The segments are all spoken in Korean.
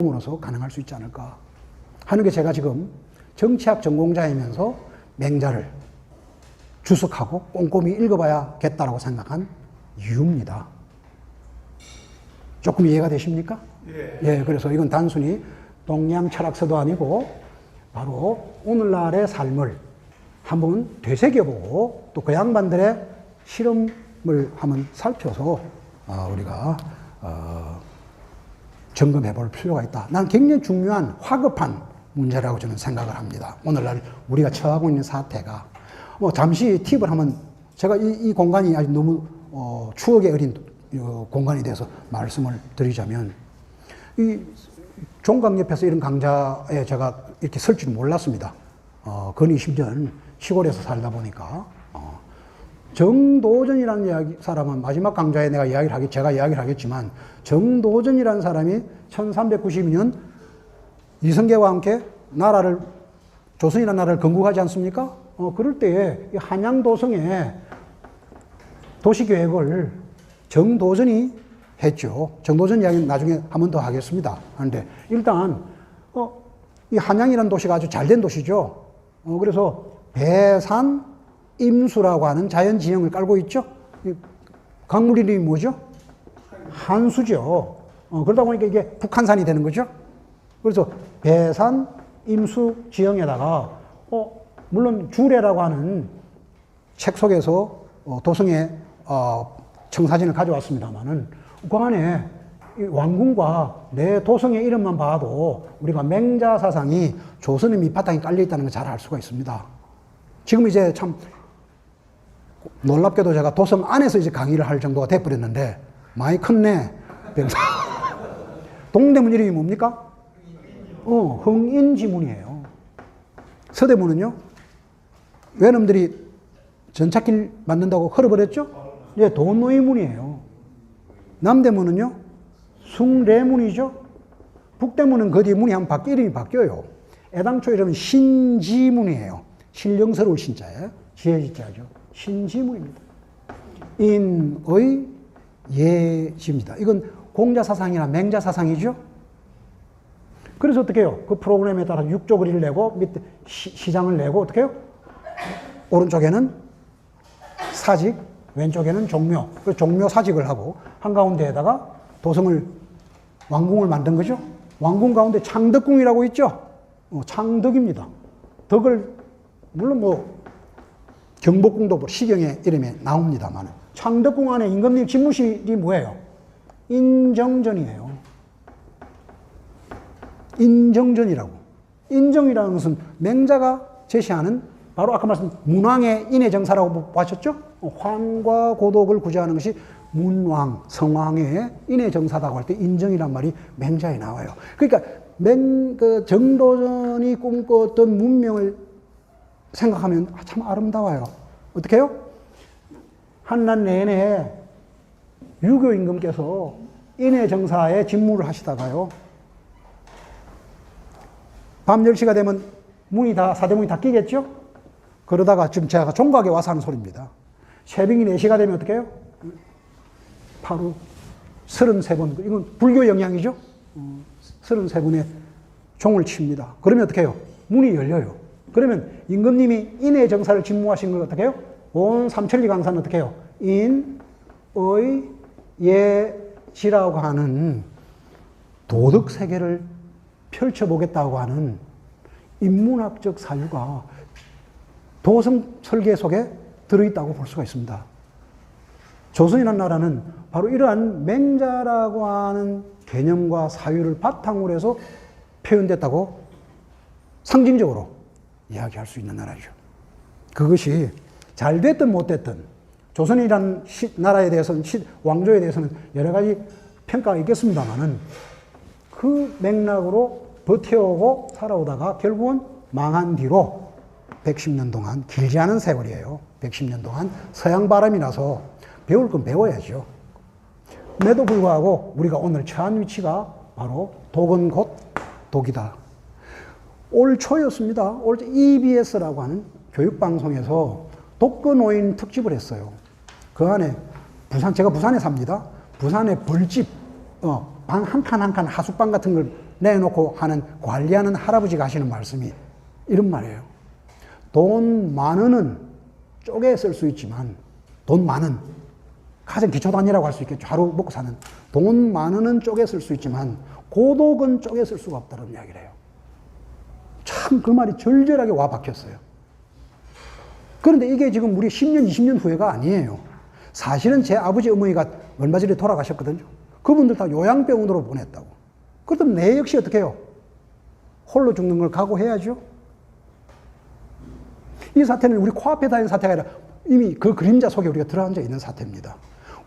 활동으로서 가능할 수 있지 않을까 하는 게 제가 지금 정치학 전공자이면서 맹자를 주석하고 꼼꼼히 읽어봐야겠다라고 생각한 이유입니다. 조금 이해가 되십니까? 예, 그래서 이건 단순히 동양 철학서도 아니고 바로 오늘날의 삶을 한번 되새겨보고 또 그 양반들의 실험을 한번 살펴서 우리가 점검해 볼 필요가 있다. 난 굉장히 중요한 화급한 문제라고 저는 생각을 합니다. 오늘날 우리가 처하고 있는 사태가 잠시 팁을 하면 제가 이 공간이 아주 너무 추억에 어린 공간이 돼서 말씀을 드리자면 이 종각 옆에서 이런 강좌에 제가 이렇게 설 줄 몰랐습니다. 근 20년 시골에서 살다 보니까 정도전이라는 사람은 마지막 강좌에 제가 이야기를 하겠지만 정도전이라는 사람이 1392년 이성계와 함께 조선이라는 나라를 건국하지 않습니까? 그럴 때에 한양도성에 도시계획을 정도전이 했죠. 정도전 이야기는 나중에 한 번 더 하겠습니다. 그런데 일단 이 한양이라는 도시가 아주 잘된 도시죠. 그래서 배산 임수라고 하는 자연 진영을 깔고 있죠. 강물 이름이 뭐죠? 한수죠. 그러다 보니까 이게 북한산이 되는 거죠. 그래서 배산 임수 지형에다가 물론 주례라고 하는 책 속에서 도성의 청사진을 가져왔습니다만은 그 안에 왕궁과 내 도성의 이름만 봐도 우리가 맹자 사상이 조선의 밑바탕에 깔려 있다는 걸 잘 알 수가 있습니다. 지금 이제 참 놀랍게도 제가 도성 안에서 이제 강의를 할 정도가 돼버렸는데 많이 컸네. 동대문 이름이 뭡니까? 흥인지문이에요. 서대문은요? 외놈들이 전찻길 만든다고 헐어버렸죠? 예, 돈노이문이에요. 남대문은요? 숭례문이죠? 북대문은 그 뒤에 문이 이름이 바뀌어요. 애당초 이름은 신지문이에요. 신령스러울 신자예요. 지혜지자죠. 신지문입니다. 인의 예지입니다. 이건 공자사상이나 맹자사상이죠? 그래서 어떻게 해요? 그 프로그램에 따라 육조 거리를 내고 밑에 시장을 내고 어떻게 해요? 오른쪽에는 사직, 왼쪽에는 종묘. 그래서 종묘 사직을 하고 한가운데에다가 왕궁을 만든 거죠. 왕궁 가운데 창덕궁이라고 있죠. 창덕입니다. 덕을 물론 경복궁도 시경의 이름에 나옵니다만 창덕궁 안에 임금님 집무실이 뭐예요? 인정전이에요. 인정전이라고. 인정이라는 것은 맹자가 제시하는 바로 아까 말씀 문왕의 인해정사라고 보셨죠? 황과 고독을 구제하는 것이 문왕, 성왕의 인해정사다고 할 때 인정이란 말이 맹자에 나와요. 그러니까 정도전이 꿈꿨던 문명을 생각하면 참 아름다워요. 어떻게 해요? 한낮 내내 유교 임금께서 인해정사에 직무를 하시다가요. 밤 10시가 되면 사대문이 다 끼겠죠? 그러다가 지금 제가 종각에 와서 하는 소리입니다. 새벽이 4시가 되면 어떻게 해요? 바로 33번, 이건 불교 영향이죠? 33번에 종을 칩니다. 그러면 어떻게 해요? 문이 열려요. 그러면 임금님이 인의 정사를 직무하신 걸 어떻게 해요? 온 삼천리 강사는 어떻게 해요? 인, 의, 예, 지라고 하는 도덕 세계를 펼쳐보겠다고 하는 인문학적 사유가 도성 설계 속에 들어있다고 볼 수가 있습니다. 조선이라는 나라는 바로 이러한 맹자라고 하는 개념과 사유를 바탕으로 해서 표현됐다고 상징적으로 이야기할 수 있는 나라죠. 그것이 잘 됐든 못 됐든 조선이라는 나라에 대해서는 왕조에 대해서는 여러 가지 평가가 있겠습니다만은 그 맥락으로 버텨오고 살아오다가 결국은 망한 뒤로 110년 동안, 길지 않은 세월이에요. 110년 동안 서양 바람이 나서 배울 건 배워야죠. 그럼에도 불구하고 우리가 오늘 처한 위치가 바로 독은 곧 독이다. 올 초였습니다. 올 EBS라고 하는 교육방송에서 독거노인 특집을 했어요. 그 안에 제가 부산에 삽니다. 부산에 벌집, 방 한 칸 한 칸 하숙방 같은 걸 내놓고 하는 관리하는 할아버지가 하시는 말씀이 이런 말이에요. 돈 많은은 쪼개 쓸 수 있지만 돈 많은 가장 기초단위라고 할 수 있겠죠. 하루 먹고 사는 돈 많은은 쪼개 쓸 수 있지만 고독은 쪼개 쓸 수가 없다는 이야기를 해요. 참 그 말이 절절하게 와 박혔어요. 그런데 이게 지금 우리 10년, 20년 후회가 아니에요. 사실은 제 아버지 어머니가 얼마 전에 돌아가셨거든요. 그분들 다 요양병원으로 보냈다고. 그렇다면 내 역시 어떻게 해요? 홀로 죽는 걸 각오해야죠. 이 사태는 우리 코앞에 닿은 사태가 아니라 이미 그 그림자 속에 우리가 들어앉아 있는 사태입니다.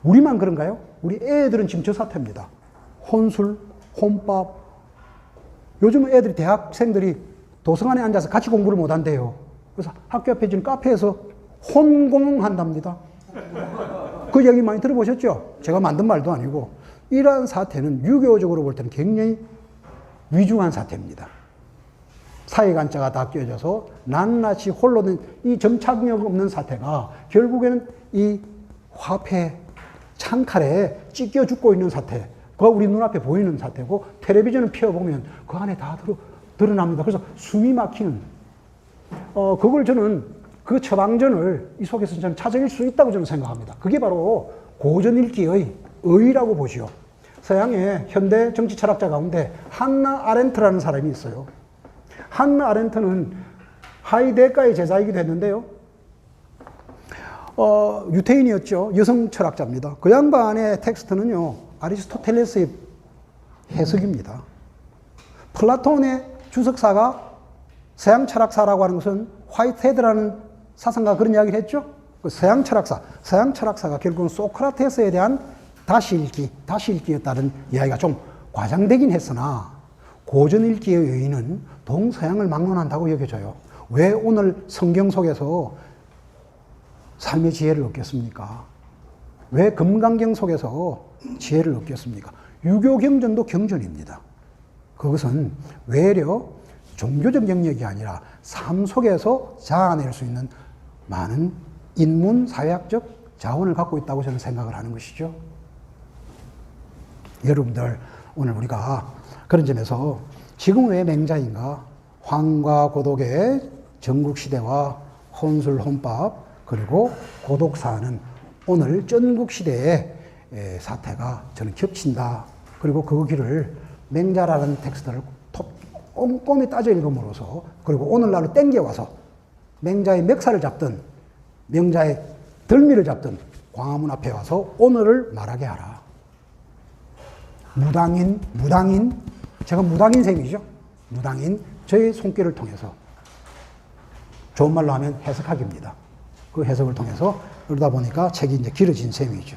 우리만 그런가요? 우리 애들은 지금 저 사태입니다. 혼술, 혼밥. 요즘 애들이 대학생들이 도서관에 앉아서 같이 공부를 못 한대요. 그래서 학교 앞에 있는 카페에서 혼공한답니다. 그 얘기 많이 들어보셨죠? 제가 만든 말도 아니고. 이러한 사태는 유교적으로 볼 때는 굉장히 위중한 사태입니다. 사회관자가 다 끼어져서 낱낱이 홀로는 이 점착력 없는 사태가 결국에는 이 화폐 창칼에 찢겨 죽고 있는 사태, 그가 우리 눈앞에 보이는 사태고 텔레비전을 펴보면 그 안에 다 드러납니다. 그래서 숨이 막히는 그걸 저는 그 처방전을 이 속에서 저는 찾아낼 수 있다고 저는 생각합니다. 그게 바로 고전일기의 의라고 보시오. 서양의 현대 정치 철학자 가운데 한나 아렌트라는 사람이 있어요. 한나 아렌트는 하이데가의 제자이기도 했는데요. 유태인이었죠. 여성 철학자입니다. 그 양반의 텍스트는요, 아리스토텔레스의 해석입니다. 플라톤의 주석사가 서양 철학사라고 하는 것은 화이트헤드라는 사상가 그런 이야기를 했죠. 그 서양 철학사가 결국은 소크라테스에 대한 다시 읽기였다는 이야기가 좀 과장되긴 했으나 고전 읽기의 의의는 동서양을 막론한다고 여겨져요. 왜 오늘 성경 속에서 삶의 지혜를 얻겠습니까? 왜 금강경 속에서 지혜를 얻겠습니까? 유교 경전도 경전입니다. 그것은 외려 종교적 영역이 아니라 삶 속에서 자아낼 수 있는 많은 인문, 사회학적 자원을 갖고 있다고 저는 생각을 하는 것이죠. 여러분들, 오늘 우리가 그런 점에서 지금 왜 맹자인가? 황과 고독의 전국시대와 혼술, 혼밥, 그리고 고독사는 오늘 전국시대의 사태가 저는 겹친다. 그리고 그 길을 맹자라는 텍스트를 꼼꼼히 따져 읽음으로써, 그리고 오늘날로 땡겨와서 맹자의 멱살을 잡든 명자의 덜미를 잡든 광화문 앞에 와서 오늘을 말하게 하라. 무당인, 제가 무당인 셈이죠. 무당인, 저의 손길을 통해서 좋은 말로 하면 해석하기입니다. 그 해석을 통해서 그러다 보니까 책이 이제 길어진 셈이죠.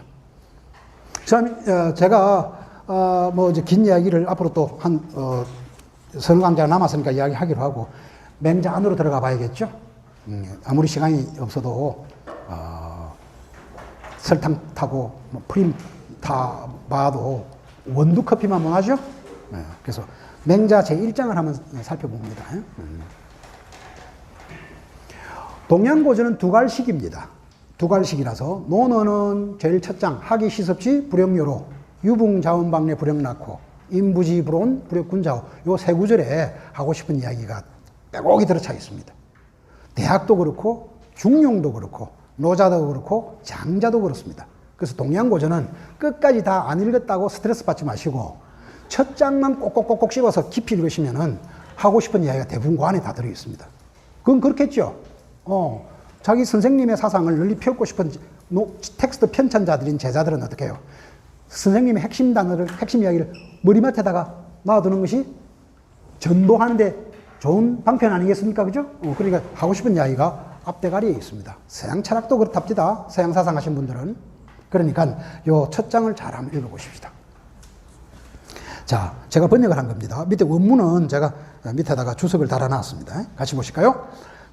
제가 뭐 이제 긴 이야기를 앞으로 또 서너 강좌가 남았으니까 이야기하기로 하고 맹자 안으로 들어가 봐야겠죠. 아무리 시간이 없어도 설탕 타고 뭐 프림 타 봐도 원두 커피만 원하죠. 그래서 맹자 제1장을 한번 살펴봅니다. 동양고전은 두갈식입니다. 두갈식이라서 논어는 제일 첫 장 하기 시섭지 불영요로 유붕자원방래 불영낙호 인부지불온 불역군자호 요 세 구절에 하고 싶은 이야기가 빼곡히 들어차 있습니다. 대학도 그렇고 중용도 그렇고 노자도 그렇고 장자도 그렇습니다. 그래서 동양고전은 끝까지 다 안 읽었다고 스트레스 받지 마시고 첫 장만 꼭꼭꼭꼭 씹어서 깊이 읽으시면은 하고 싶은 이야기가 대부분 그 안에 다 들어 있습니다. 그건 그렇겠죠. 자기 선생님의 사상을 널리 펴고 싶은 텍스트 편찬자들인 제자들은 어떻게 해요? 선생님의 핵심 단어를, 핵심 이야기를 머리맡에다가 놔두는 것이 전도하는데 좋은 방편 아니겠습니까? 그죠? 그러니까 하고 싶은 이야기가 앞대가리에 있습니다. 서양 철학도 그렇답니다. 서양 사상 하신 분들은. 그러니까 요 첫 장을 잘 한번 읽어보십시다. 자, 제가 번역을 한 겁니다. 밑에 원문은 제가 밑에다가 주석을 달아놨습니다. 같이 보실까요?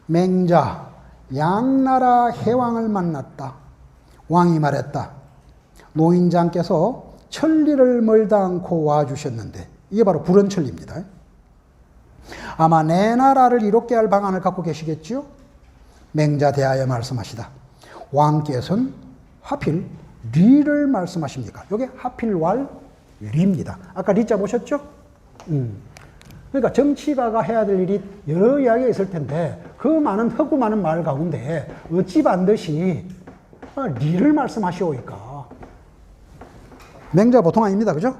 맹자, 양나라 해왕을 만났다. 왕이 말했다. 노인장께서 천리를 멀다 않고 와주셨는데, 이게 바로 불언천리입니다. 아마 내 나라를 이롭게 할 방안을 갖고 계시겠지요? 맹자 대하여 말씀하시다. 왕께서는 하필 리를 말씀하십니까? 이게 하필 왈 리입니다. 아까 리자 보셨죠? 그러니까 정치가가 해야 될 일이 여러 이야기가 있을 텐데 그 많은 허구 많은 말 가운데 어찌 반드시 리를 말씀하시오이까. 맹자 보통 아닙니다. 그죠?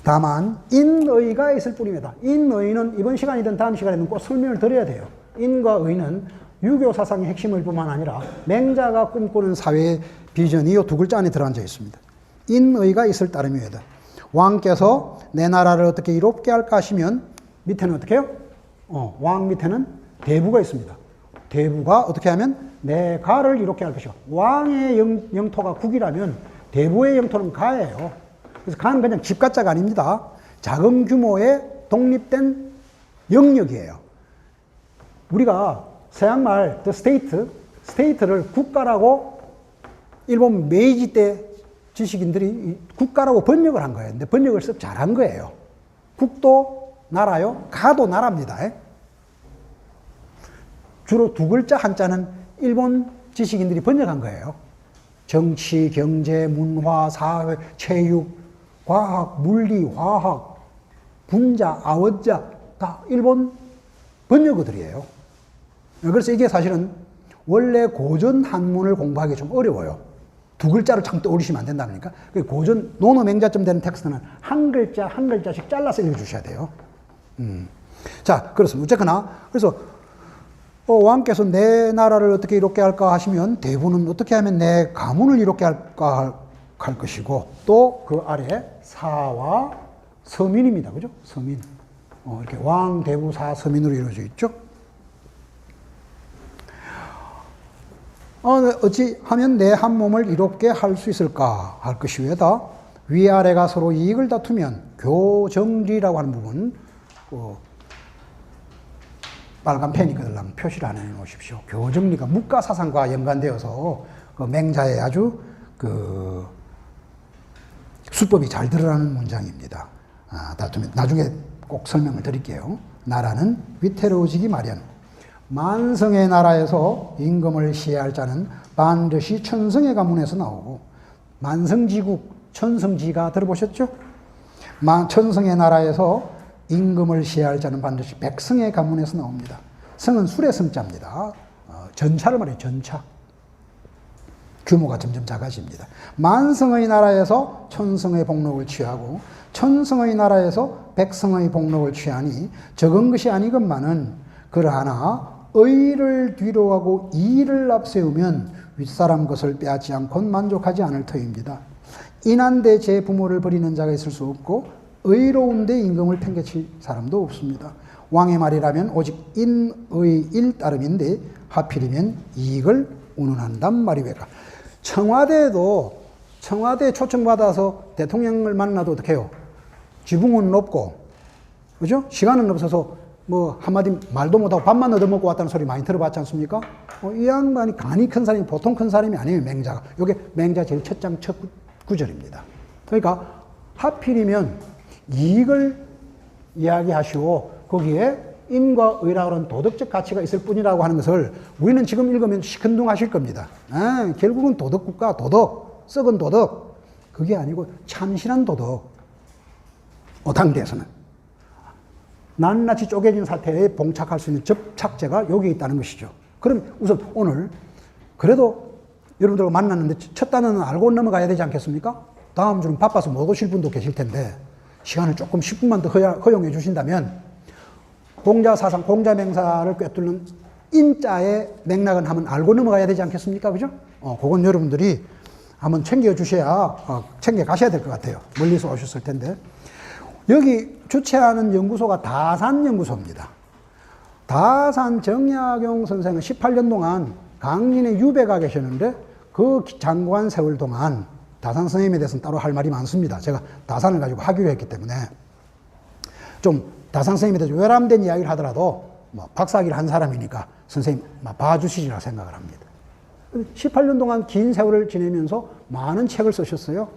다만 인의가 있을 뿐입니다. 인의는 이번 시간이든 다음 시간에는 꼭 설명을 드려야 돼요. 인과 의는 유교 사상의 핵심일 뿐만 아니라 맹자가 꿈꾸는 사회의 비전이 이 두 글자 안에 들어앉아 있습니다. 인의가 있을 따름이다. 왕께서 내 나라를 어떻게 이롭게 할까 하시면 밑에는 어떻게 해요? 왕 밑에는 대부가 있습니다. 대부가 어떻게 하면 내 가를 이롭게 할 것이요. 왕의 영토가 국이라면 대부의 영토는 가예요. 그래서 가는 그냥 집가짜가 아닙니다. 작은 규모의 독립된 영역이에요. 우리가 서양말 the state를 국가라고 일본 메이지 때 지식인들이 국가라고 번역을 한 거예요. 근데 번역을 썩 잘한 거예요. 국도 나라요, 가도 나라입니다. 주로 두 글자 한자는 일본 지식인들이 번역한 거예요. 정치, 경제, 문화, 사회, 체육, 과학, 물리, 화학, 분자, 아원자 다 일본 번역어들이에요. 그래서 이게 사실은 원래 고전 한문을 공부하기 좀 어려워요. 두 글자를 참 떠올리시면 안 된다니까. 고전 논어맹자쯤 되는 텍스트는 한 글자 한 글자씩 잘라서 읽어주셔야 돼요. 자, 그렇습니다. 어쨌거나 그래서 왕께서 내 나라를 어떻게 이롭게 할까 하시면 대부는 어떻게 하면 내 가문을 이롭게 할까 할 것이고 또 그 아래 사와 서민입니다. 그죠? 서민. 이렇게 왕, 대부, 사, 서민으로 이루어져 있죠. 어찌 하면 내 한 몸을 이롭게 할 수 있을까 할 것이외다. 위아래가 서로 이익을 다투면 교정리라고 하는 부분 빨간 펜이 그들랑 표시를 안 해놓으십시오. 교정리가 묵가사상과 연관되어서 그 맹자의 아주 수법이 잘 드러나는 문장입니다. 다투면 나중에 꼭 설명을 드릴게요. 나라는 위태로워지기 마련. 만성의 나라에서 임금을 시해할 자는 반드시 천성의 가문에서 나오고 만성지국, 천성지가 들어보셨죠? 천성의 나라에서 임금을 시해할 자는 반드시 백성의 가문에서 나옵니다. 성은 술의 성자입니다. 전차를 말해요. 전차. 규모가 점점 작아집니다. 만성의 나라에서 천성의 복록을 취하고 천성의 나라에서 백성의 복록을 취하니 적은 것이 아니건만은 그러하나 의를 뒤로하고 이를 앞세우면 윗사람 것을 빼앗지 않곤 만족하지 않을 터입니다. 인한데 제 부모를 버리는 자가 있을 수 없고 의로운데 임금을 팽개칠 사람도 없습니다. 왕의 말이라면 오직 인의 일 따름인데 하필이면 이익을 운운한단 말이외까. 청와대에 초청받아서 대통령을 만나도 어떻게 해요? 지붕은 없고, 그죠? 시간은 없어서 뭐 한마디 말도 못하고 밥만 얻어먹고 왔다는 소리 많이 들어봤지 않습니까? 이 양반이 간이 큰 사람이 보통 큰 사람이 아니에요, 맹자가. 이게 맹자 제일 첫 장 첫 구절입니다. 그러니까 하필이면 이익을 이야기하시오. 거기에 인과 의라고 하는 도덕적 가치가 있을 뿐이라고 하는 것을 우리는 지금 읽으면 시큰둥하실 겁니다. 결국은 도덕국가, 도덕, 썩은 도덕. 그게 아니고 참신한 도덕. 당대에서는. 낱낱이 쪼개진 사태에 봉착할 수 있는 접착제가 여기 있다는 것이죠. 그럼 우선 오늘 그래도 여러분들과 만났는데 첫 단어는 알고 넘어가야 되지 않겠습니까? 다음 주는 바빠서 못 오실 분도 계실 텐데 시간을 조금 10분만 더 허용해 주신다면 공자사상, 공자맹사를 꿰뚫는 인자의 맥락은 한번 알고 넘어가야 되지 않겠습니까? 그죠? 그건 여러분들이 한번 챙겨주셔야, 챙겨 가셔야 될 것 같아요. 멀리서 오셨을 텐데. 여기 주최하는 연구소가 다산연구소입니다. 다산 정약용 선생은 18년 동안 강진에 유배가 계셨는데 그 장관 세월 동안 다산 선생님에 대해서는 따로 할 말이 많습니다. 제가 다산을 가지고 하기로 했기 때문에 좀 다산 선생님에 대해서 외람된 이야기를 하더라도 뭐 박사학위를 한 사람이니까 선생님 봐주시리라 생각을 합니다. 18년 동안 긴 세월을 지내면서 많은 책을 쓰셨어요.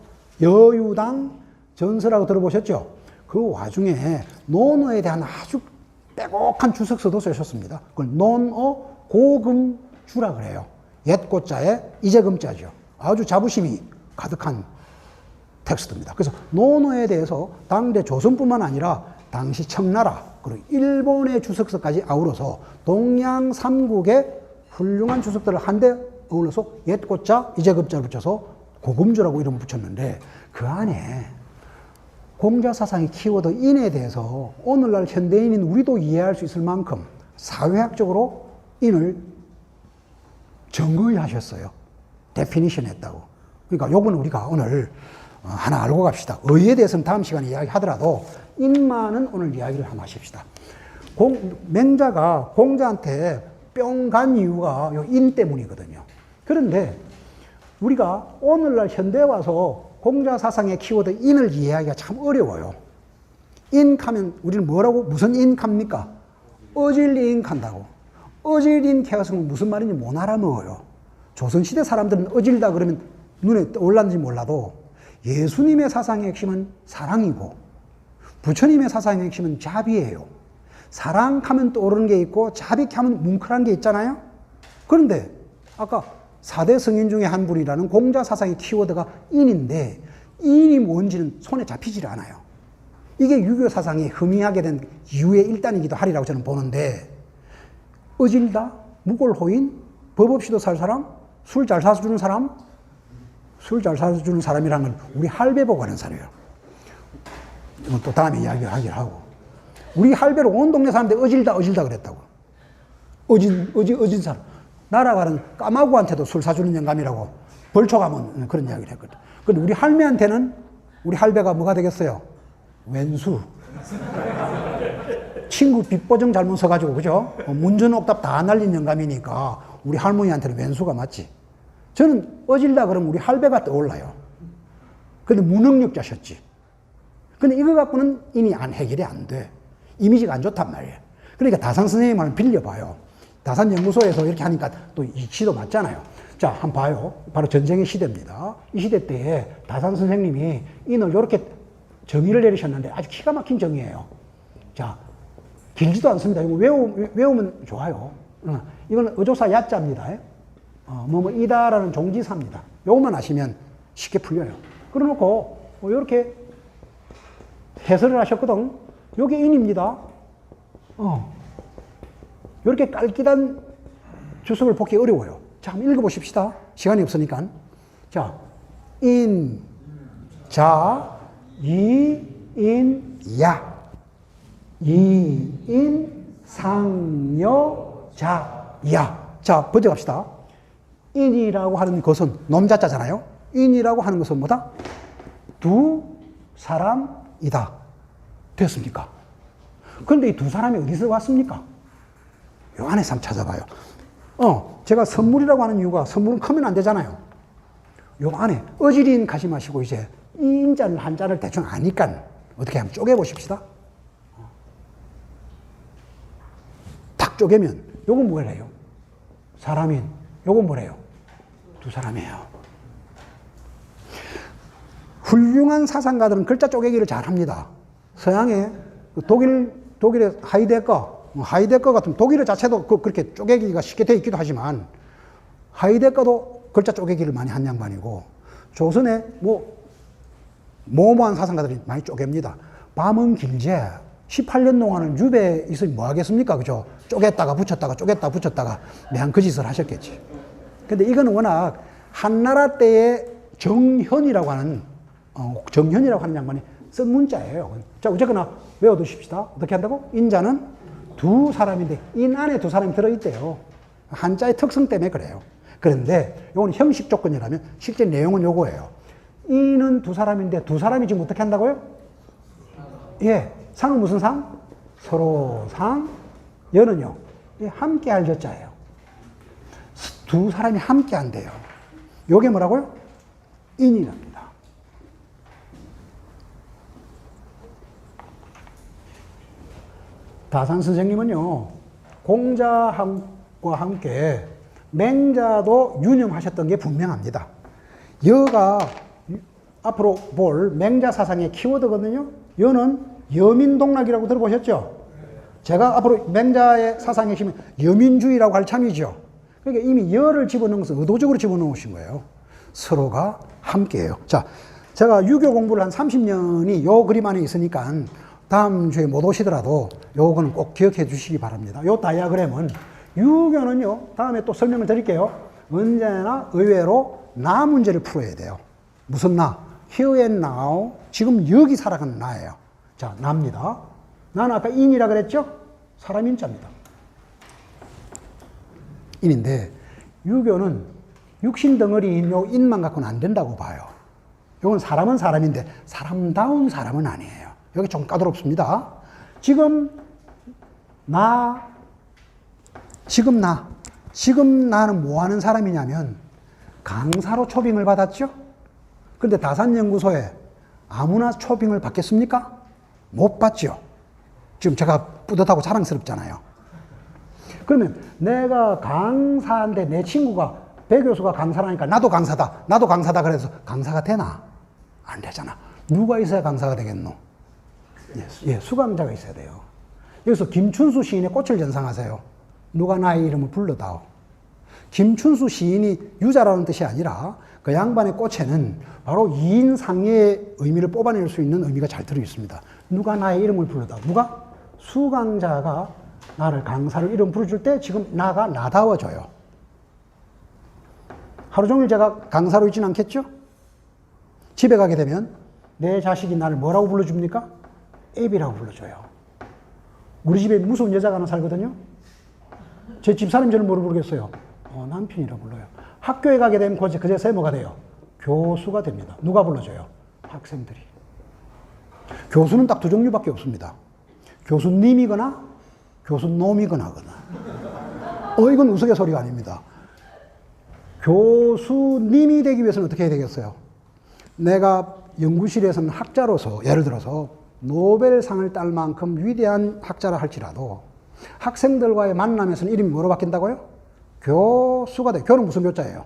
여유당 전서라고 들어보셨죠? 그 와중에 논어에 대한 아주 빼곡한 주석서도 쓰셨습니다. 그걸 논어 고금주라 그래요. 옛고자에 이제금자죠. 아주 자부심이 가득한 텍스트입니다. 그래서 논어에 대해서 당대 조선뿐만 아니라 당시 청나라, 그리고 일본의 주석서까지 아우러서 동양 삼국의 훌륭한 주석들을 한데 어울러서 옛고자, 이제급자를 붙여서 고금주라고 이름 붙였는데 그 안에 공자사상의 키워드 인에 대해서 오늘날 현대인인 우리도 이해할 수 있을 만큼 사회학적으로 인을 정의 하셨어요. 데피니션 했다고. 그러니까 요건 우리가 오늘 하나 알고 갑시다. 의에 대해서는 다음 시간에 이야기하더라도 인만은 오늘 이야기를 한번 하십시다. 맹자가 공자한테 뿅 간 이유가 요 인 때문이거든요. 그런데 우리가 오늘날 현대에 와서 공자 사상의 키워드 인을 이해하기가 참 어려워요. 인하면 우리는 뭐라고 무슨 인합니까? 어질인한다고. 어질인캐였으면 무슨 말인지 못 알아먹어요. 조선시대 사람들은 어질다 그러면 눈에 떠올랐는지 몰라도 예수님의 사상의 핵심은 사랑이고 부처님의 사상의 핵심은 자비예요. 사랑하면 떠오르는 게 있고 자비하면 뭉클한 게 있잖아요. 그런데 아까 4대 성인 중에 한 분이라는 공자 사상의 키워드가 인인데 인이 뭔지는 손에 잡히질 않아요. 이게 유교 사상이 흠이하게 된 이유의 일단이기도 하리라고 저는 보는데 어질다, 무골호인, 법 없이도 살 사람, 술 잘 사주는 사람, 술 잘 사주는 사람이라는 건 우리 할배 보고 하는 사람이에요. 이건 또 다음에 이야기를 하기로 하고. 우리 할배로 온 동네 사람들 어질다 그랬다고. 어진 사람. 나라가는 까마귀한테도 술 사주는 영감이라고 벌초가면 그런 이야기를 했거든. 근데 우리 할매한테는 우리 할배가 뭐가 되겠어요? 왼수. 친구 빚보정 잘못 써가지고, 그죠? 문전옥답 다 날린 영감이니까 우리 할머니한테는 왼수가 맞지. 저는 어질다 그러면 우리 할배가 떠올라요. 근데 무능력자셨지. 근데 이거 갖고는 인이 해결이 안 돼. 이미지가 안 좋단 말이에요. 그러니까 다산 선생님 말을 빌려봐요. 다산 연구소에서 이렇게 하니까 또 이치도 맞잖아요. 자, 한번 봐요. 바로 전쟁의 시대입니다. 이 시대 때에 다산 선생님이 인을 이렇게 정의를 내리셨는데 아주 기가 막힌 정의예요. 자, 길지도 않습니다. 이거 외우면 좋아요. 이건 어조사 야자입니다. 이다라는 종지사입니다. 요것만 아시면 쉽게 풀려요. 그래놓고 이렇게 해설을 하셨거든. 요게 인입니다. 이렇게 깔기단 주석을 보기 어려워요. 자, 한번 읽어보십시다. 시간이 없으니까. 자, 인, 자, 이, 인, 야. 이, 인, 상, 여, 자, 야. 자, 번역합시다. 인이라고 하는 것은 놈자자잖아요. 인이라고 하는 것은 뭐다? 두 사람이다. 됐습니까? 그런데 이 두 사람이 어디서 왔습니까? 요 안에서 한번 찾아봐요. 제가 선물이라고 하는 이유가 선물은 크면 안 되잖아요. 요 안에 어지린 가지 마시고 이제 인자를 한자를 대충 아니까 어떻게 한번 쪼개보십시다. 탁 쪼개면 요건 뭐래요? 사람인. 요건 뭐래요? 두 사람이에요. 훌륭한 사상가들은 글자 쪼개기를 잘 합니다. 서양의 독일의 하이데거 같은 독일어 자체도 그렇게 쪼개기가 쉽게 되어 있기도 하지만 하이데거도 글자 쪼개기를 많이 한 양반이고 조선의 모모한 사상가들이 많이 쪼갭니다. 밤은 길제 18년 동안은 유배에 있으면 뭐 하겠습니까? 그죠? 쪼갰다가 붙였다가 쪼갰다가 붙였다가 매한 그 짓을 하셨겠지. 근데 이거는 워낙 한나라 때의 정현이라고 하는 양반이 쓴 문자예요. 자, 어쨌거나 외워두십시다. 어떻게 한다고? 인자는 두 사람인데 인 안에 두 사람이 들어있대요. 한자의 특성 때문에 그래요. 그런데 이건 형식 조건이라면 실제 내용은 요거예요. 인은 두 사람인데 두 사람이 지금 어떻게 한다고요? 예. 상은 무슨 상? 서로 상. 여는요. 함께 할 여자예요. 두 사람이 함께 한대요. 요게 뭐라고요? 인이랍니다. 다산 선생님은요, 공자과 함께 맹자도 유념하셨던 게 분명합니다. 여가 앞으로 볼 맹자 사상의 키워드거든요. 여는 여민동락이라고 들어보셨죠? 제가 앞으로 맹자의 사상의 핵심은 여민주의라고 할 참이죠. 그러니까 이미 여를 집어넣은 것은 의도적으로 집어넣으신 거예요. 서로가 함께해요. 자, 제가 유교 공부를 한 30년이 요 그림 안에 있으니까 다음 주에 못 오시더라도 요거는 꼭 기억해 주시기 바랍니다. 요 다이아그램은 유교는요, 다음에 또 설명을 드릴게요. 언제나 의외로 나 문제를 풀어야 돼요. 무슨 나? Here and now. 지금 여기 살아가는 나예요. 자, 나입니다. 나는 아까 인이라 그랬죠? 사람 인자입니다. 인인데, 유교는 육신 덩어리인 요 인만 갖고는 안 된다고 봐요. 요건 사람은 사람인데, 사람다운 사람은 아니에요. 여기 좀 까다롭습니다. 지금 나는 뭐 하는 사람이냐면, 강사로 초빙을 받았죠? 근데 다산연구소에 아무나 초빙을 받겠습니까? 못 받죠. 지금 제가 뿌듯하고 자랑스럽잖아요. 그러면 내가 강사인데 내 친구가 배 교수가 강사라니까 나도 강사다 그래서 강사가 되나? 안 되잖아. 누가 있어야 강사가 되겠노? 예, 수강자가 있어야 돼요. 여기서 김춘수 시인의 꽃을 연상하세요. 누가 나의 이름을 불러다오. 김춘수 시인이 유자라는 뜻이 아니라 그 양반의 꽃에는 바로 이인상의 의미를 뽑아낼 수 있는 의미가 잘 들어 있습니다. 누가 나의 이름을 불러다오. 누가? 수강자가 나를 강사를 이름 부르줄 때 지금 나가 나다워져요. 하루 종일 제가 강사로 있진 않겠죠? 집에 가게 되면 내 자식이 나를 뭐라고 불러줍니까? 애비라고 불러줘요. 우리 집에 무서운 여자가 하나 살거든요. 제 집사람 저를 뭐로 부르겠어요? 남편이라고 불러요. 학교에 가게 되면 그제서야 뭐가 돼요? 교수가 됩니다. 누가 불러줘요? 학생들이. 교수는 딱 두 종류밖에 없습니다. 교수님이거나 교수놈이거나. 이건 우스갯소리가 아닙니다. 교수님이 되기 위해서는 어떻게 해야 되겠어요? 내가 연구실에서는 학자로서 예를 들어서 노벨상을 딸 만큼 위대한 학자라 할지라도 학생들과의 만남에서는 이름이 뭐로 바뀐다고요? 교수가 돼. 교는 무슨 교자예요?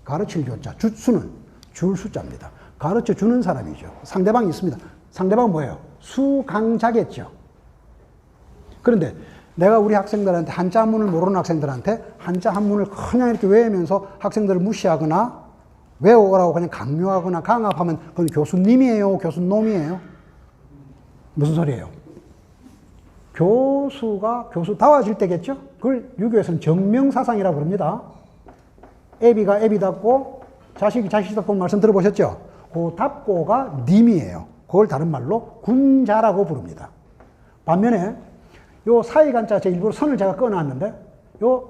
가르칠 교자. 수는 줄 숫자입니다. 가르쳐 주는 사람이죠. 상대방이 있습니다. 상대방은 뭐예요? 수강자겠죠. 그런데 내가 우리 학생들한테 한자 한문을 모르는 학생들한테 한자 한문을 그냥 이렇게 외우면서 학생들을 무시하거나 외워오라고 그냥 강요하거나 강압하면 그건 교수님이에요? 교수놈이에요? 무슨 소리예요? 교수가 교수다워질 때겠죠? 그걸 유교에서는 정명사상이라고 부릅니다. 애비가 애비답고 자식이 자식답고 말씀 들어보셨죠? 그 답고가 님이에요. 그걸 다른 말로 군자라고 부릅니다. 반면에 요 사이간자 제 일부러 선을 제가 꺼놨는데 요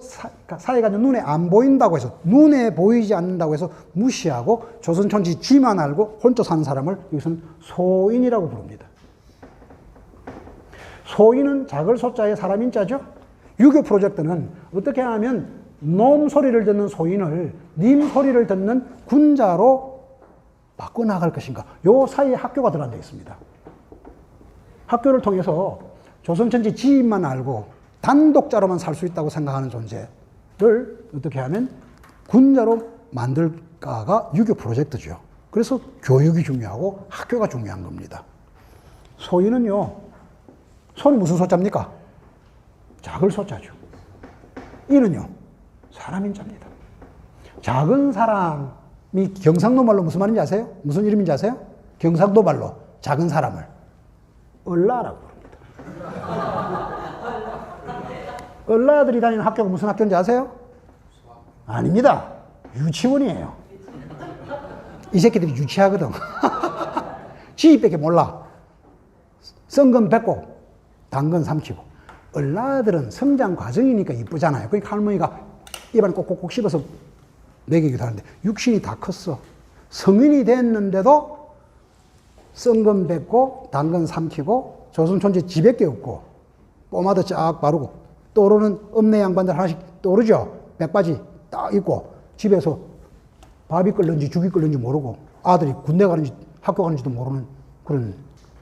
사이간자 눈에 안 보인다고 해서 눈에 보이지 않는다고 해서 무시하고 조선천지 지만 알고 혼자 사는 사람을 여기서는 소인이라고 부릅니다. 소인은 작을 소자의 사람 인자죠. 유교 프로젝트는 어떻게 하면 놈 소리를 듣는 소인을 님 소리를 듣는 군자로 바꿔나갈 것인가. 요 사이에 학교가 들어앉아 있습니다. 학교를 통해서 조선천지 지인만 알고 단독자로만 살 수 있다고 생각하는 존재를 어떻게 하면 군자로 만들까가 유교 프로젝트죠. 그래서 교육이 중요하고 학교가 중요한 겁니다. 소인은요, 소는 무슨 소자입니까? 작을 소자죠. 이는요, 사람 인자입니다. 작은 사람이 경상도 말로 무슨 말인지 아세요? 무슨 이름인지 아세요? 경상도 말로 작은 사람을 얼라라고 부릅니다. 얼라들이 다니는 학교가 무슨 학교인지 아세요? 아닙니다. 유치원이에요. 이 새끼들이 유치하거든. 지휘밖에 몰라. 썬건 뱉고 당근 삼키고. 얼라들은 성장 과정이니까 이쁘잖아요. 그러니까 할머니가 입안에 꼭꼭꼭 씹어서 먹이기도 하는데 육신이 다 컸어. 성인이 됐는데도 썬건 뱉고 당근 삼키고 조선촌지 지밖에 없고 포마드 쫙 바르고 떠오르는 읍내 양반들 하나씩 떠오르죠. 백바지 딱 입고 집에서 밥이 끓는지 죽이 끓는지 모르고 아들이 군대 가는지 학교 가는지도 모르는 그런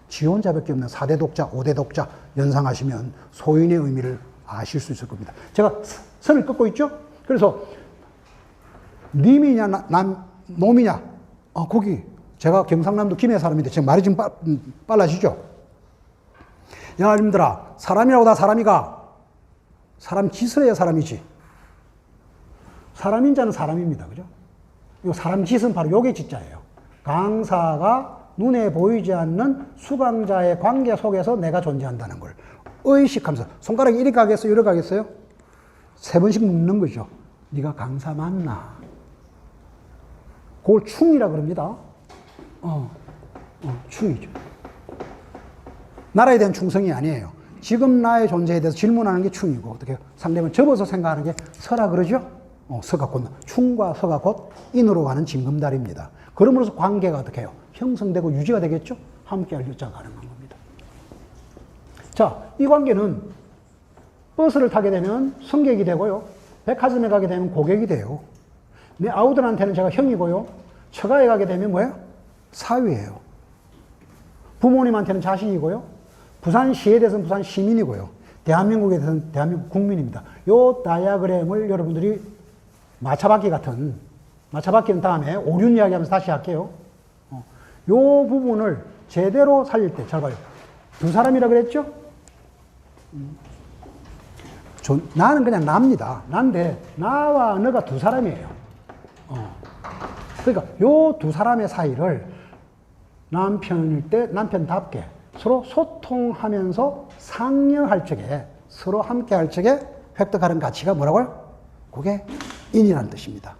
지원자밖에 없는 4대 독자, 5대 독자 연상하시면 소인의 의미를 아실 수 있을 겁니다. 제가 선을 긋고 있죠? 그래서 님이냐 놈이냐 거기 제가 경상남도 김해 사람인데 지금 말이 좀 빨라지죠? 야 여러분들아 사람이라고 다 사람이가 사람 짓을 해야 사람이지. 사람인 자는 사람입니다. 그죠? 요 사람 짓은 바로 요게 짓자예요. 강사가 눈에 보이지 않는 수강자의 관계 속에서 내가 존재한다는 걸 의식하면서 손가락이 이리 가겠어요? 이리 가겠어요? 3번씩 묻는 거죠. 네가 강사 맞나? 그걸 충이라 그럽니다. 충이죠. 나라에 대한 충성이 아니에요. 지금 나의 존재에 대해서 질문하는 게 충이고, 어떻게 상대방을 접어서 생각하는 게 서라 그러죠? 서가 곧, 충과 서가 곧 인으로 가는 징검다리입니다. 그러므로서 관계가 어떻게 해요? 형성되고 유지가 되겠죠? 함께 할 유자가 가능한 겁니다. 자, 이 관계는 버스를 타게 되면 승객이 되고요. 백화점에 가게 되면 고객이 돼요. 내 아우들한테는 제가 형이고요. 처가에 가게 되면 뭐예요? 사위예요. 부모님한테는 자식이고요. 부산시에 대해서는 부산 시민이고요. 대한민국에 대해서는 대한민국 국민입니다. 요 다이아그램을 여러분들이 마차바퀴는 다음에 오륜 이야기하면서 다시 할게요. 요 부분을 제대로 살릴 때, 잘 봐요. 두 사람이라 그랬죠? 나는 그냥 나입니다. 난데, 나와 너가 두 사람이에요. 그러니까 요 두 사람의 사이를 남편일 때 남편답게 서로 소통하면서 상여할 적에, 서로 함께 할 적에 획득하는 가치가 뭐라고요? 그게 인이라는 뜻입니다.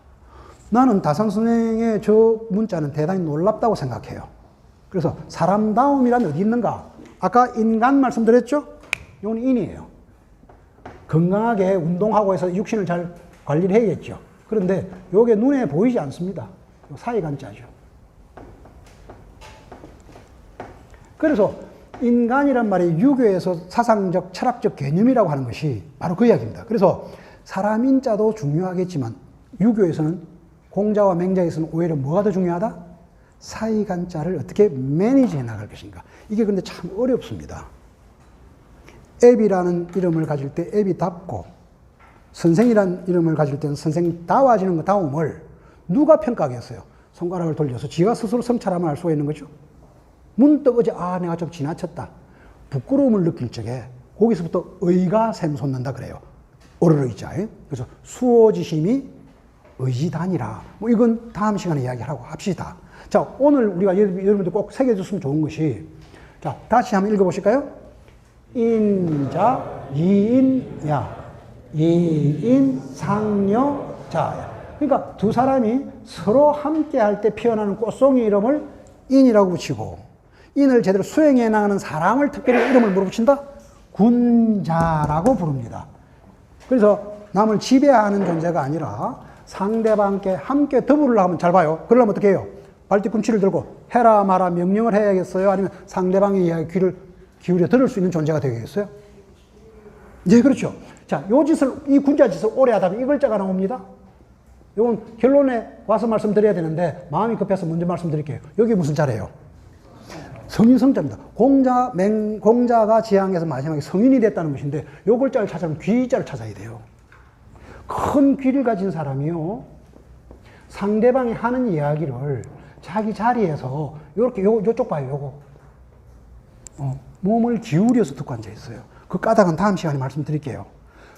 나는 다산선생의 저 문자는 대단히 놀랍다고 생각해요. 그래서 사람다움이란 어디 있는가? 아까 인간 말씀드렸죠? 이건 인이에요. 건강하게 운동하고 해서 육신을 잘 관리를 해야겠죠. 그런데 이게 눈에 보이지 않습니다. 사이간자죠. 그래서 인간이란 말이 유교에서 사상적, 철학적 개념이라고 하는 것이 바로 그 이야기입니다. 그래서 사람인자도 중요하겠지만 유교에서는 공자와 맹자에서는 오히려 뭐가 더 중요하다? 사이간자를 어떻게 매니지해 나갈 것인가. 이게 근데 참 어렵습니다. 앱이라는 이름을 가질 때 앱이답고 선생이라는 이름을 가질 때는 선생다워지는 그 다움을 누가 평가하겠어요? 손가락을 돌려서 지가 스스로 성찰하면 알 수가 있는 거죠. 문득 어제 내가 좀 지나쳤다. 부끄러움을 느낄 적에 거기서부터 의가 샘솟는다 그래요. 오르르이자. 그래서 수호지심이 의지단이라. 이건 다음 시간에 이야기하고 합시다. 자, 오늘 우리가 여러분들 꼭 새겨줬으면 좋은 것이, 자, 다시 한번 읽어보실까요? 인자, 이인야, 이인, 상여, 자야. 그러니까 두 사람이 서로 함께 할 때 피어나는 꽃송이 이름을 인이라고 붙이고, 인을 제대로 수행해 나가는 사람을 특별히 이름을 뭐로 붙인다? 군자라고 부릅니다. 그래서 남을 지배하는 존재가 아니라 상대방께 함께 더불으려 하면, 잘 봐요. 그러려면 어떻게 해요? 발뒤꿈치를 들고 해라 마라 명령을 해야겠어요? 아니면 상대방의 이야기 귀를 기울여 들을 수 있는 존재가 되겠어요? 네, 그렇죠. 자, 이 군자 짓을 오래 하다 보면 이 글자가 나옵니다. 이건 결론에 와서 말씀드려야 되는데 마음이 급해서 먼저 말씀드릴게요. 여기 무슨 자래요? 성인성자입니다. 공자가 지향해서 마지막에 성인이 됐다는 것인데 요 글자를 찾으면 귀자를 찾아야 돼요. 큰 귀를 가진 사람이요. 상대방이 하는 이야기를 자기 자리에서 요렇게 요쪽 봐요. 요거. 몸을 기울여서 듣고 앉아 있어요. 그 까닭은 다음 시간에 말씀드릴게요.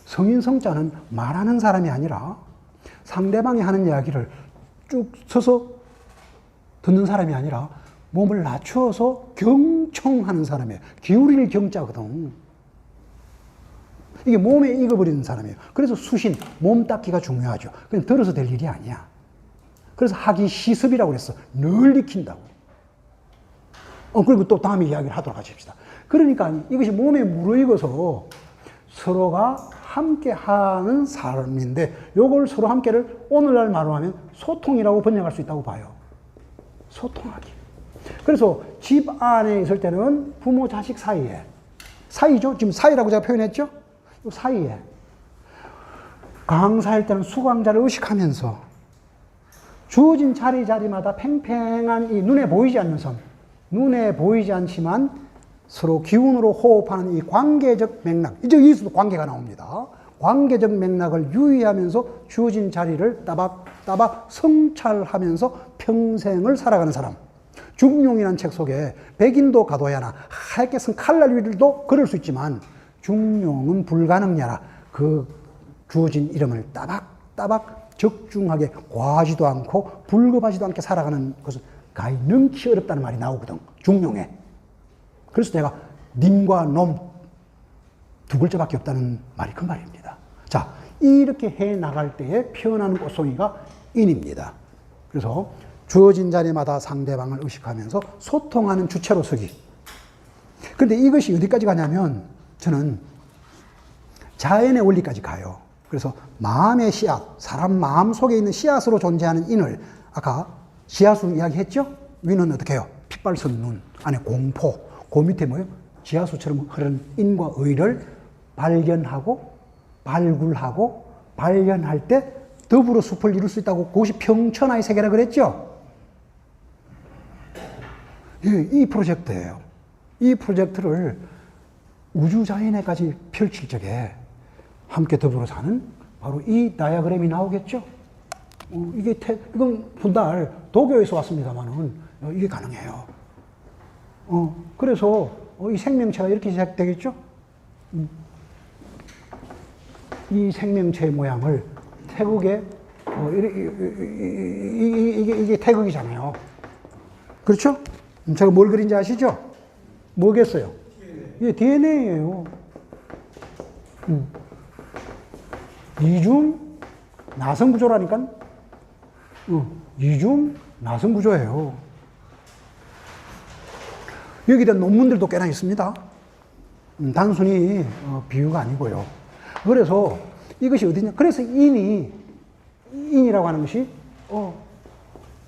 성인성자는 말하는 사람이 아니라 상대방이 하는 이야기를 쭉 서서 듣는 사람이 아니라 몸을 낮추어서 경청하는 사람이에요. 기울일 경자거든. 이게 몸에 익어버리는 사람이에요. 그래서 수신, 몸 닦기가 중요하죠. 그냥 들어서 될 일이 아니야. 그래서 하기 시습이라고 그랬어. 늘 익힌다고. 그리고 또 다음에 이야기를 하도록 하십시다. 그러니까 이것이 몸에 무르익어서 서로가 함께 하는 삶인데, 요걸 서로 함께를 오늘날 말로 하면 소통이라고 번역할 수 있다고 봐요. 소통하기. 그래서 집 안에 있을 때는 부모 자식 사이에, 사이죠? 지금 사이라고 제가 표현했죠? 요 사이에. 강사일 때는 수강자를 의식하면서 주어진 자리마다 팽팽한 이 눈에 보이지 않는 선, 눈에 보이지 않지만 서로 기운으로 호흡하는 이 관계적 맥락, 이제 여기서도 관계가 나옵니다. 관계적 맥락을 유의하면서 주어진 자리를 따박 성찰하면서 평생을 살아가는 사람. 중용이라는 책 속에 백인도 가도야나 하얗게 쓴 칼날 위를도 그럴 수 있지만 중용은 불가능야라, 그 주어진 이름을 따박 적중하게 과하지도 않고 불급하지도 않게 살아가는 것을 가히 능치 어렵다는 말이 나오거든. 중용에. 그래서 내가 님과 놈 두 글자밖에 없다는 말이 그 말입니다. 자, 이렇게 해 나갈 때에 표현하는 꽃송이가 인입니다. 그래서 주어진 자리마다 상대방을 의식하면서 소통하는 주체로 서기. 그런데 이것이 어디까지 가냐면 저는 자연의 원리까지 가요. 그래서 마음의 씨앗, 사람 마음 속에 있는 씨앗으로 존재하는 인을 아까 지하수 이야기했죠? 위는 어떻게 해요? 핏발선 눈, 안에 공포, 그 밑에 뭐예요? 지하수처럼 흐르는 인과 의를 발견하고 발굴하고 발견할 때 더불어 숲을 이룰 수 있다고 그것이 평천하의 세계라 그랬죠? 이 프로젝트예요. 이 프로젝트를 우주자연에까지 펼칠 적에 함께 더불어 사는 바로 이 다이아그램이 나오겠죠? 이건 훗날 도교에서 왔습니다만은 이게 가능해요. 그래서 이 생명체가 이렇게 시작되겠죠? 이 생명체의 모양을 태극에 이게 태극이잖아요. 그렇죠? 제가 뭘 그린지 아시죠? 뭐겠어요? 이게 DNA예요. 이중 나성 구조라니까. 이중 나성 구조예요. 여기에 대한 논문들도 꽤나 있습니다. 단순히 비유가 아니고요. 그래서 이것이 어디냐? 그래서 인이라고 하는 것이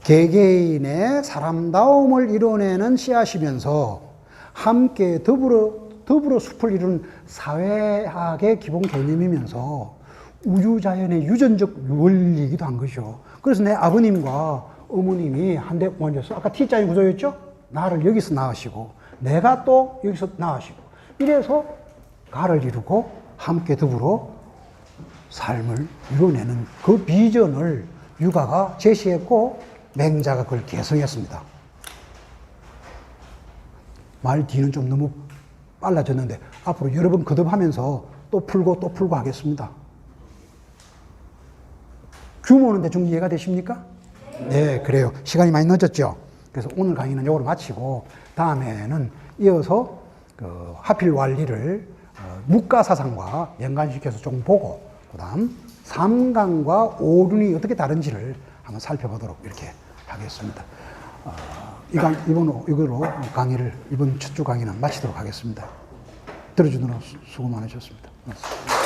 개개인의 사람다움을 이뤄내는 씨앗이면서 함께 더불어 숲을 이루는 사회학의 기본 개념이면서 우주자연의 유전적 원리이기도 한 것이죠. 그래서 내 아버님과 어머님이 한데 모여서 아까 T자의 구조였죠? 나를 여기서 낳으시고 내가 또 여기서 낳으시고 이래서 가를 이루고 함께 더불어 삶을 이뤄내는 그 비전을 유가가 제시했고 맹자가 그걸 개성했습니다. 말 뒤는 좀 너무 빨라졌는데 앞으로 여러 번 거듭하면서 또 풀고 하겠습니다. 규모는 대충 이해가 되십니까? 네, 그래요. 시간이 많이 늦었죠? 그래서 오늘 강의는 이걸로 마치고 다음에는 이어서 하필 완리를 묵가사상과 연관시켜서 좀 보고 그 다음 삼강과 오륜이 어떻게 다른지를 한번 살펴보도록 이렇게 하겠습니다. 이거로 강의를 이번 첫 주 강의는 마치도록 하겠습니다. 들어주느라 수고 많으셨습니다. 고맙습니다.